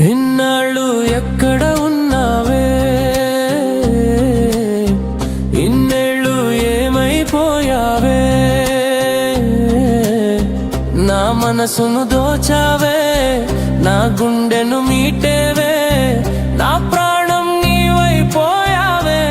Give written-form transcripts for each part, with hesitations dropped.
ఇన్నాళ్ళు ఎక్కడ ఉన్నావే, ఇన్నేళ్ళు ఏమైపోయావే, నా మనసును దోచావే, నా గుండెను మీటేవే, నా ప్రాణం నీవైపోయావే.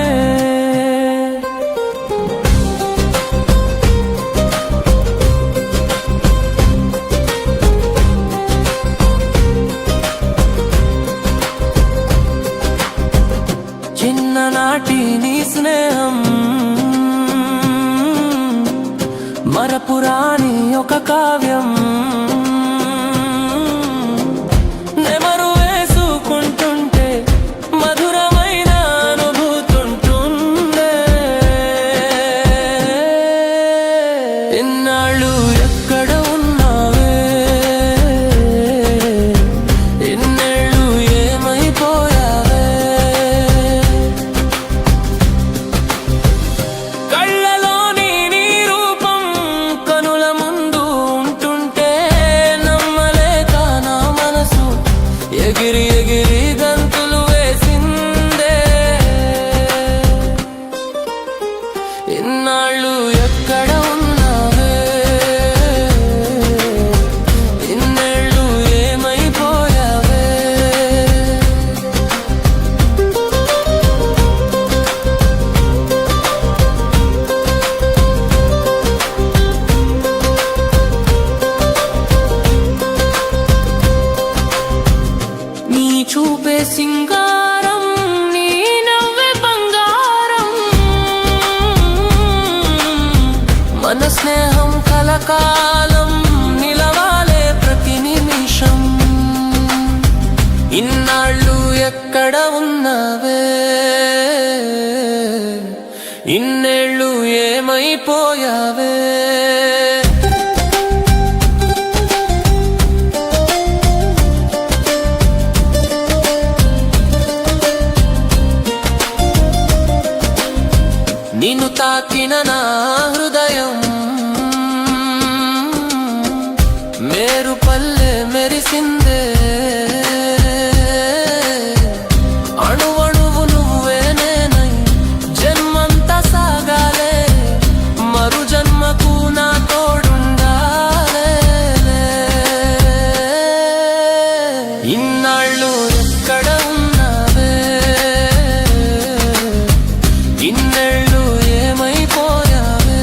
చిన్ననాటి నీ స్నేహం మరపురాని ఒక కావ్యం, నెమరు వేసుకుంటుంటే మధురమైన అనుభూతుంటుండే. ఇన్నాళ్ళు ఎక్కడ ఉన్నావే, ఇన్నేళ్ళు ఏమైపోయావే, కళ్ళలోని నీ రూపం కనుల ముందు ఉంటుంటే నమ్మలేక నా మనసు ఎగిరి ఎగిరి గంతులు వేసిందే. ఇన్నాళ్ళు ఎక్కడ ఉన్నావే, ఇన్నేళ్ళు ఏమైపోయావే. నీ చూపే సింగారం, నీ నవ్వే బంగారం, మన స్నేహం కలకాలం నిలవాలే ప్రతి నిమిషం. ఇన్నాళ్ళు ఎక్కడ ఉన్నావే, ఇన్నేళ్ళు ఏమైపోయావే. నిన్ను తాకిన నా హృదయం మేరు పల్లె మెరిసిందే, అణువణువు నువ్వే నేనై జన్మంతా సాగాలే, మరు జన్మకు నా తోడుండాలే. ఇన్నాళ్ళు ఎక్కడ ఉన్నావే, ఇన్నేళ్ళు ఏమైపోయావే.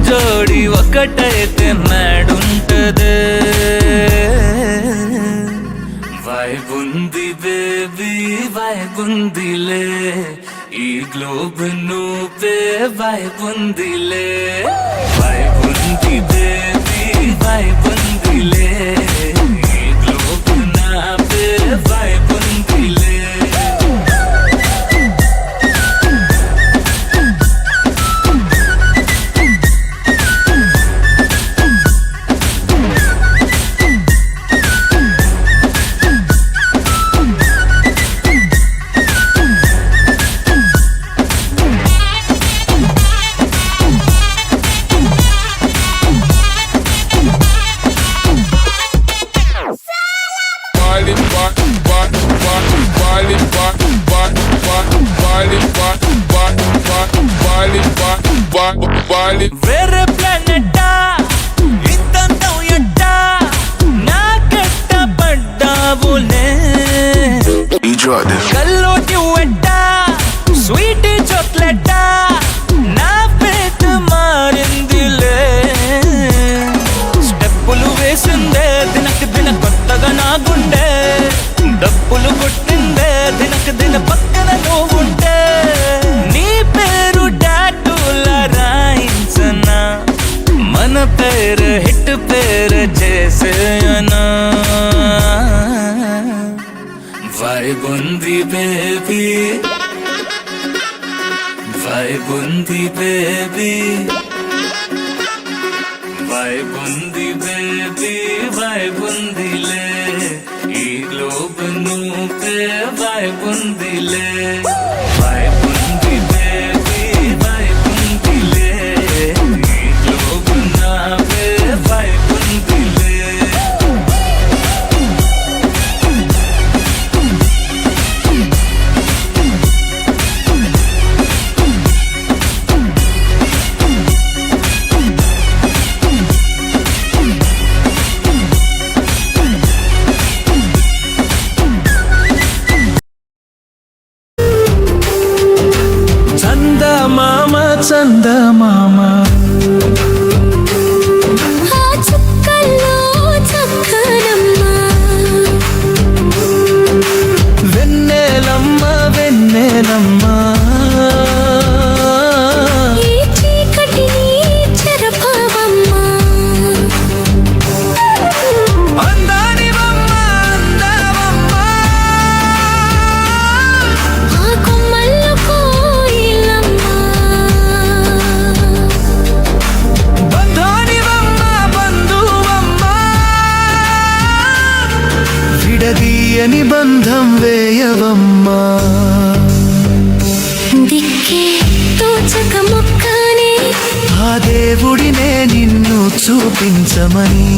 జోడి ఒకటైతే నాడుంటదే, వైబుంది బేబీ వైబుందిలే, ఈ గ్లోబ్ నువ్వే వైబుందిలే, వైబుంది బేబీ వైబుందిలే, ఈ గ్లోబ్ నావే వైబుందిలే. వేరే ప్లానెట్టా ఇంతంతం ఎట్టా నా కట్టపడ్డావులే, కల్లోటి వెట్టా స్వీట్ చాక్లెట్టా నా పేట మారిందిలే. స్టెప్పులు వేసిందే దినకి దిన కొత్తగా నా vibe undi baby, vibe undi baby, vibe undi baby, vibe undi le, ee globe noope vibe undi le, vibe undi baby, vibe undi le, ee globe naape vibe undi le. చందమామ ఆ చుక్కల్లో చక్కనమ్మ వెన్నెలమ్మ వెన్నెలమ్మ ఈ చీకటిని చెరపవమ్మ అందానివమ్మ అందవమ్మ ఆ కొమ్మల్లో కోయిలమ్మ బంధానివమ్మ బంధువమ్మ విడదీయని బంధం వేయవమ్మా దిక్కే తోచక మొక్కనే ఆ దేవుడినే నిన్ను చూపించమని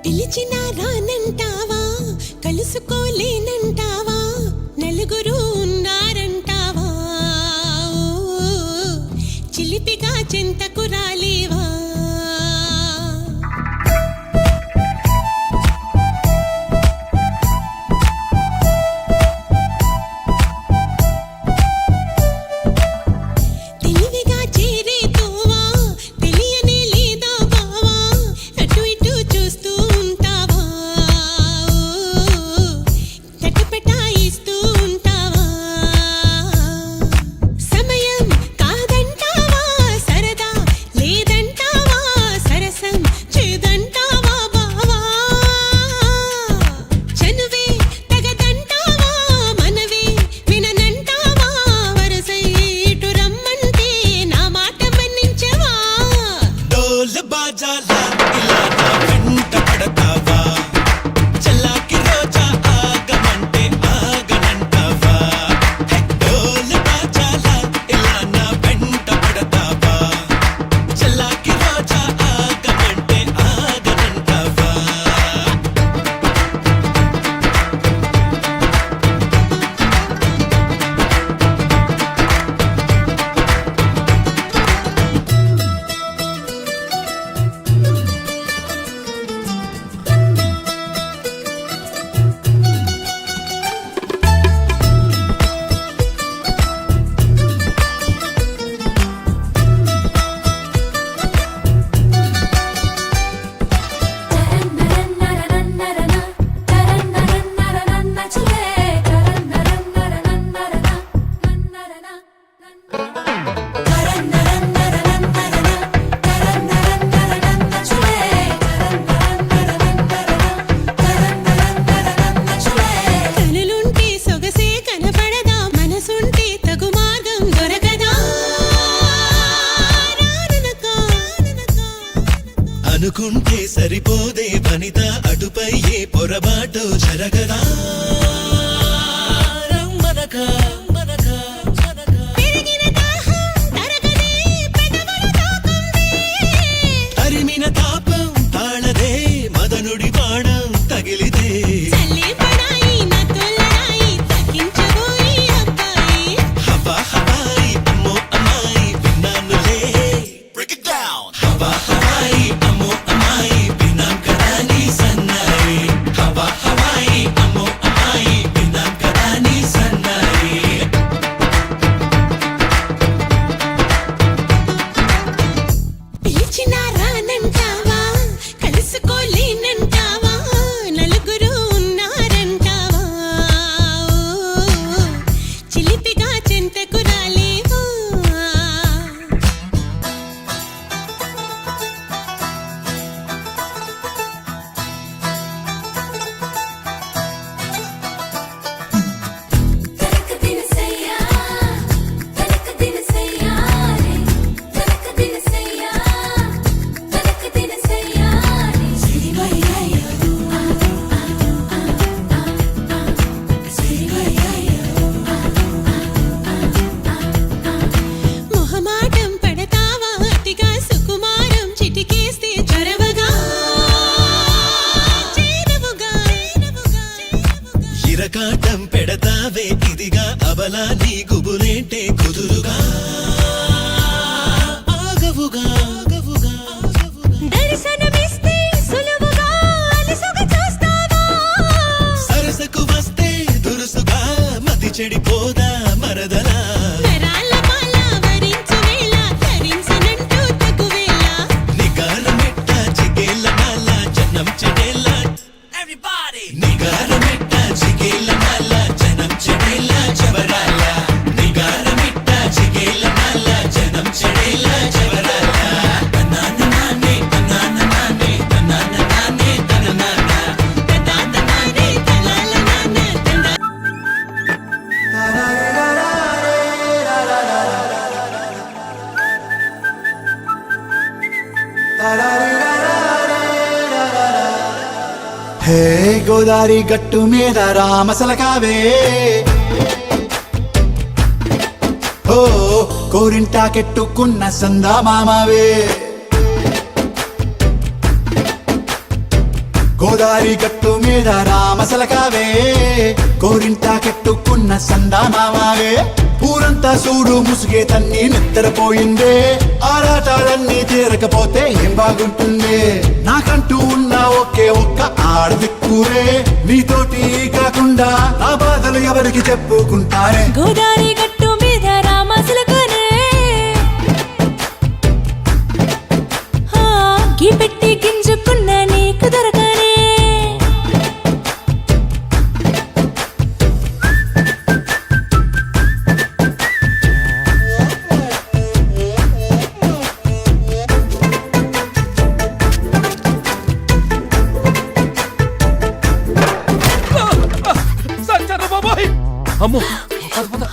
పిలిచినా రానంటావా కలుసుకోలేనంటావా నలుగురు ఉన్నారంటావా చిలిపిగా చెంతకు రాలేవా తెలివిగా చేరే తోవా తెలియనే లేదా బావా అటు ఇటు చూస్తూ ఉంటావా తటపటాయిస్తూ ఉంటావా సమయం కాదంటావా సరదా లేదంటావా సరసం చేదంటావా బావా చనువే తగదంటావా మనవే విననంటావా వరసై ఇటు రమ్మంటే నా మాట మన్నించవా డోల్ బాజాలా ఇలా నా వెంట పడతావా చల్లాకి రోజా ఆగమంటే ఆగనంటావా డోల్ బాజాలా ఇలా నా వెంట పడతావా చల్లాకి రోజా ఆగమంటే ఆగనంటావా కనులుంటే సొగసే కనపడదా మనసుంటే తగు మార్గం దొరకదా రాననకా అనుకుంటే సరిపోదే వనిత అటుపై ఏ పొరబాటు జరగదా రమ్మనకా పెరిగిన దాహం తరగదే పెదవులు తాకందే అరిమిన తాపం తాళదే మదనుడి బాణం తగిలిదే చల్లే పడాయి నా తొలరాయి తగ్గించబోయి అబ్బాయి హవా హవాయి అమ్మో అమ్మాయి విన్నానులే Break it down హవా హవాయి అమ్మో అమ్మాయి విన్నాం కదా నీ సన్నాయి హవా హవాయి అమ్మో అమ్మాయి విన్నాం కదా నీ సన్నాయి పిలిచినా రానంటావా కవలా నీ గుబులేంటే కుదురుగా ఆగవుగా ఆగవుగా దర్శనమిస్తే సులువుగా అలసుగా చూస్తావా సరసకు వస్తే దురుసుగా మతి చెడిపోదా మరదలా నరాల మాల వరించు వేళ ధరించనంటూ తగువేళ నిగారమెట్ట చిగేల నాల జనం చెడేల ఎవ్రీబాడీ నిగారమెట్ట చిగేల నాల జనం చెడేల జవరాల నిగారమెట్ట చిగేల నాల జనం చెడేల జవరాల తనాన నానే తనాన నానే తనాన నానే తననాన తనాన నానే తలాల నాన్న తనా హే గోదారి గట్టు మీద రామసలకావే ఓ కోరింటాకెట్టుకున్న సందా మామావే గోదారి గట్టు మీద రామసలకావే కోరింటాకెట్టుకున్న సందా మామావే ఊరంతా చూడు ముసుగే తన్ని నిద్రపోయిందే ఆరాటాలన్నీ తీరకపోతే ఏం బాగుంటుంది నాకంటూ ఉన్న ఒకే ఒక్క ఆడదిక్కురే నీతోటి కాకుండా నా బాధలు ఎవరికి చెప్పుకుంటారే గోదారి గట్టు మీద రామసులకనే గీ పెట్టి గింజుకున్న నీకు దొరకనే సంచార బాబాయ్ అమ్మో పద పద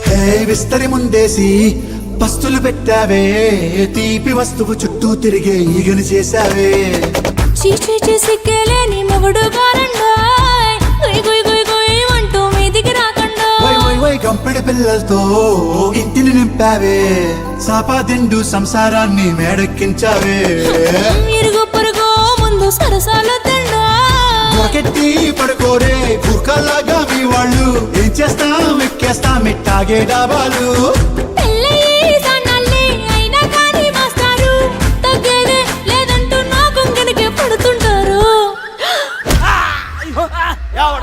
హే విస్తరి ముందేసి పస్తులు పెట్టావే తీపి వస్తువు చుట్టూ తిరిగే ఈగని చేశావే చీచీ సిగ్గలేని మొగుడు గారండాయ్ గుయ్ గుయ్ గుయ్ గుయ్ అంటూ మీదికి రాకండా వై వై వై కంపెడి పిల్లలతో ఇంటిని నింపావే సాపాదిండు సంసారాన్ని మేడెక్కించావే ఇరుగు పొరుగు ముందు సరసాల తండా ఒకటి పడుకోరే కుక్కలాగా మీ వాళ్ళు ఏం చేస్తాం ఎక్కేస్తాం ఇట్టాగే డాబాలు పెళ్ళయి సన్నాళ్ళే అయినా కానీ మాస్తారు తగ్గేదే లేదంటూ నా కొంగనికే పడుతుంటారు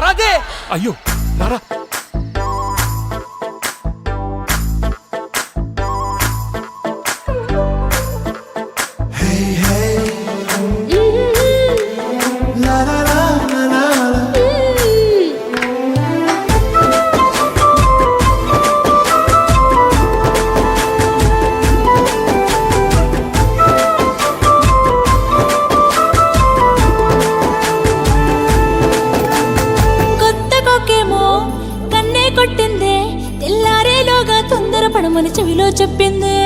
రాదే అయ్యో రారా హే హే లా లా లా లా లా లా. కొత్త కొక్కేమో కన్నే కొట్టిందే తెల్లారేలోగా తొందరపడమని చెవిలో చెప్పిందే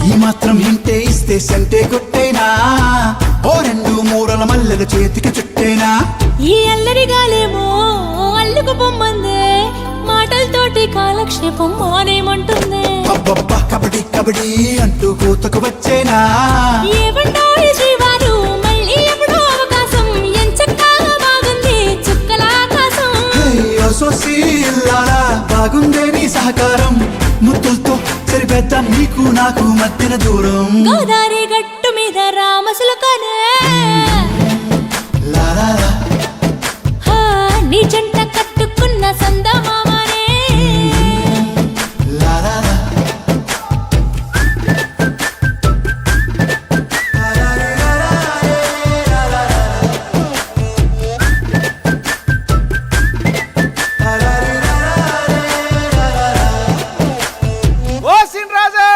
ఈ మాత్రం హింటే ఇస్తే సంటే కొట్టేనా ఓ రెండు మూరల మల్లెల చేతికి చుట్టేనా ఈ అల్లరి గాలేమో అల్లుకు పొమ్మందే మాటలతోటి కాలక్షేపం మానేమంటుంది అబ్బబ్బా కబడ్డీ కబడ్డీ అంటూ కూతకు వచ్చేనా ఏమంటారు జీవాలు మళ్ళీ ఎప్పుడో అవకాశం ఎంచక్కా బాగుంది చుక్కల ఆకాశం హే సోసి ఇల్లారా బాగుందే నీ సహకారం ముద్దులతో సరిపెద్దాం నీకు నాకు మధ్యన దూరం గోదారి గట్టు మీద రామసులకనే లా లా లా. నీ జంట కట్టుకున్న సందమామనే లా లా లా. ఓ సిన్ రాజా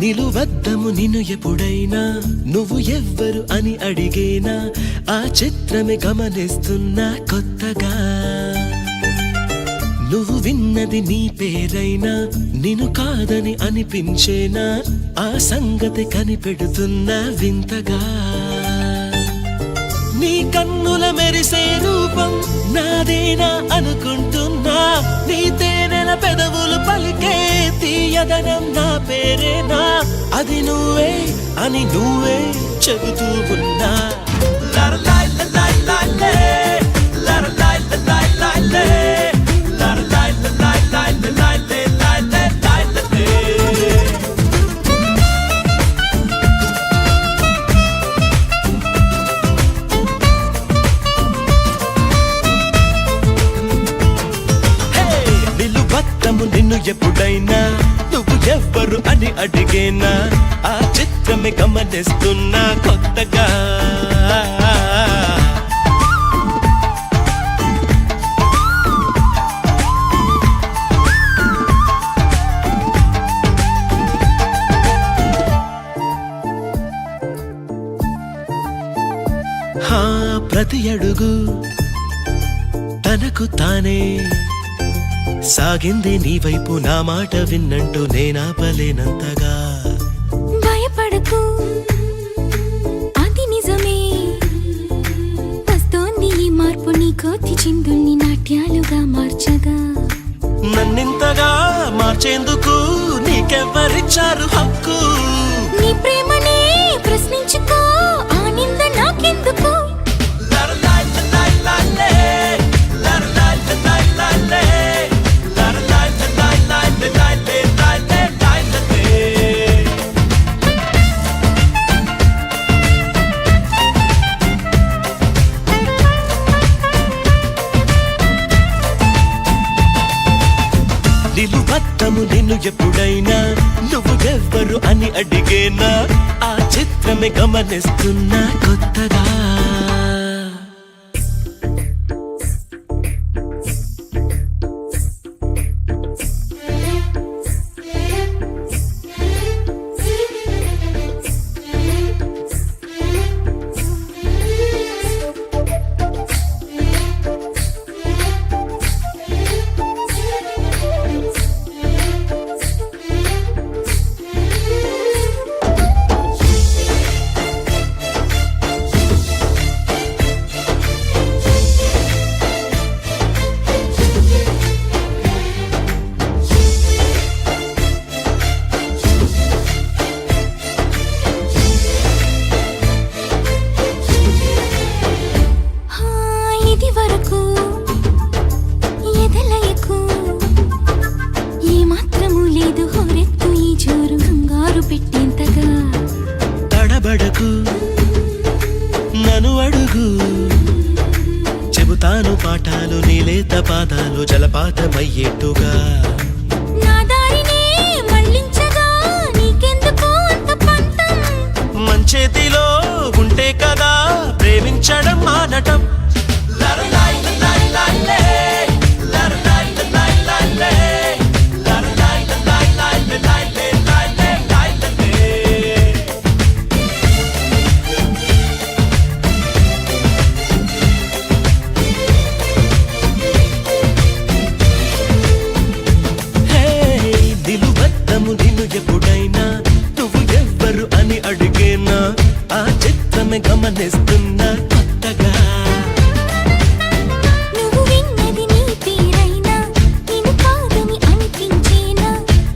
నిలువద్దము నిన్ను ఎప్పుడైనా నువ్వు ఎవ్వరు అని అడిగేనా ఆ చిత్రమే గమనిస్తున్నా కొత్తగా నువ్వు విన్నది నీ పేరైనా నిన్ను కాదని అనిపించేనా ఆ సంగతి కనిపెడుతున్నా వింతగా నీ కన్నుల మెరిసే రూపం నాదేనా అనుకుంటున్నా నీ తేనెల పెదవులు పలికే తీయదనం నా పేరేనా అది నువ్వే అని నువ్వే చెబుతూ ఉన్నా లరలాయ్ లలాయ్ లాలే, లరలాయ్ లలాయ్ లాలే, లరలాయ్ లలాయ్ లాలే, లాలే, లాలే, లాలే. నిలువద్దము నిన్ను ఎప్పుడైనా నువ్వు ఎవ్వరు అని అడిగేనా ఆ చిత్రమే గమనిస్తున్నా కొత్తగా ప్రతి అడుగు తనకు తానే సాగింది నీ వైపు నా మాట విన్నంటూ నేనాపలేనంతగా భయపడకు అది నిజమే వస్తోంది ఈ మార్పు నీ కోతి చిందుల్ని నాట్యాలుగా మార్చగా నన్నింతగా మార్చేందుకు నీకెవ్వరిచ్చారు హక్కు నీ ప్రేమనే ప్రశ్నించుకో ఆ నింద నాకెందుకు లరలాయ్ లలాయ్ లాలే, లరలాయ్ లలాయ్ లాలే, లరలాయ్ లలాయ్ లాలే, లాలే, లాలే, లాలే. నిలువద్దము నిన్ను ఎప్పుడైనా నువ్వు ఎవ్వరు అని అడిగేనా ఆ చిత్రమే గమనిస్తున్నా కొత్తగా ఇది వరకు ఎదలయకు ఏ మాత్రము లేదు హోరెత్తు ఈ జోరు కంగారు పెట్టేంతగా తడబడకు నన్ను అడుగు చెబుతాను పాఠాలు నీలేత పాదాలు జలపాతమయ్యేట్టుగా నా దారినే మళ్ళించగా నీకెందుకు అంత పంతం మంచేతిలో ఉంటే కదా ప్రేమించడం మానటం లరలాయ్ లలాయ్ లాలే, లరలాయ్ లలాయ్ లాలే, లరలాయ్ లలాయ్ లాలే, లాలే, లాలే, లాలే. నిలువద్దము నిన్ను ఎప్పుడైనా నువ్వు ఎవ్వరు అని అడిగేనా ఆ చిత్రమే గమనిస్తున్నా కొత్తగా నువ్వు విన్నది నీ పేరైనా నిన్ను కాదని అనిపించేనా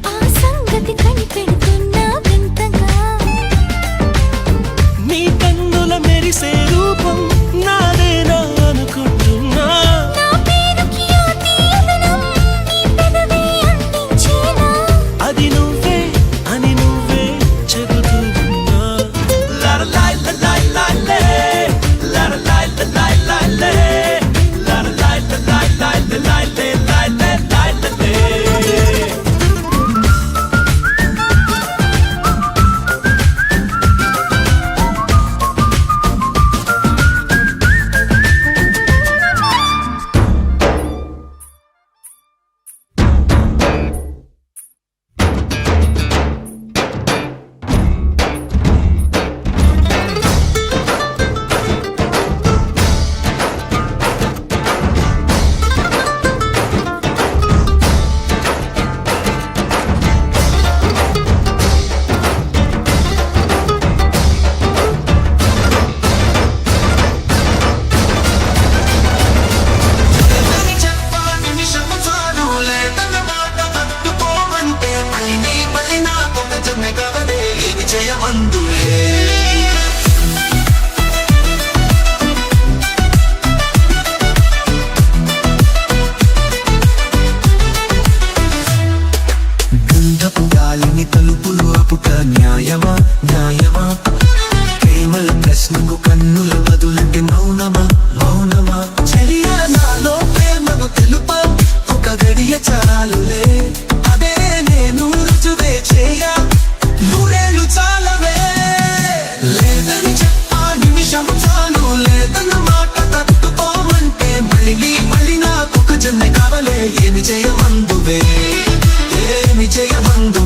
ఆ సంగతి కనిపెడుతున్నా వింతగా నీ కన్నుల మెరిసే రూపం నాదేనా అనుకుంటున్నా నా పేరుకి ఆ తీయదనం నీ పెదవే అందించేనా అది నువ్వే అని నువ్వే చెబుతూ ఉన్నా లరలాయ్ లలాయ్ లాలే,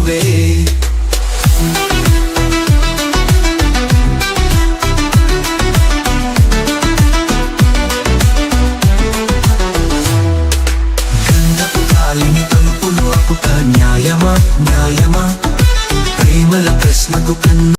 నువ్వే గంధపు తాళిని తలుపులు అప్పుట న్యాయమా న్యాయమా ప్రేమల ప్రశ్నకు కన్ను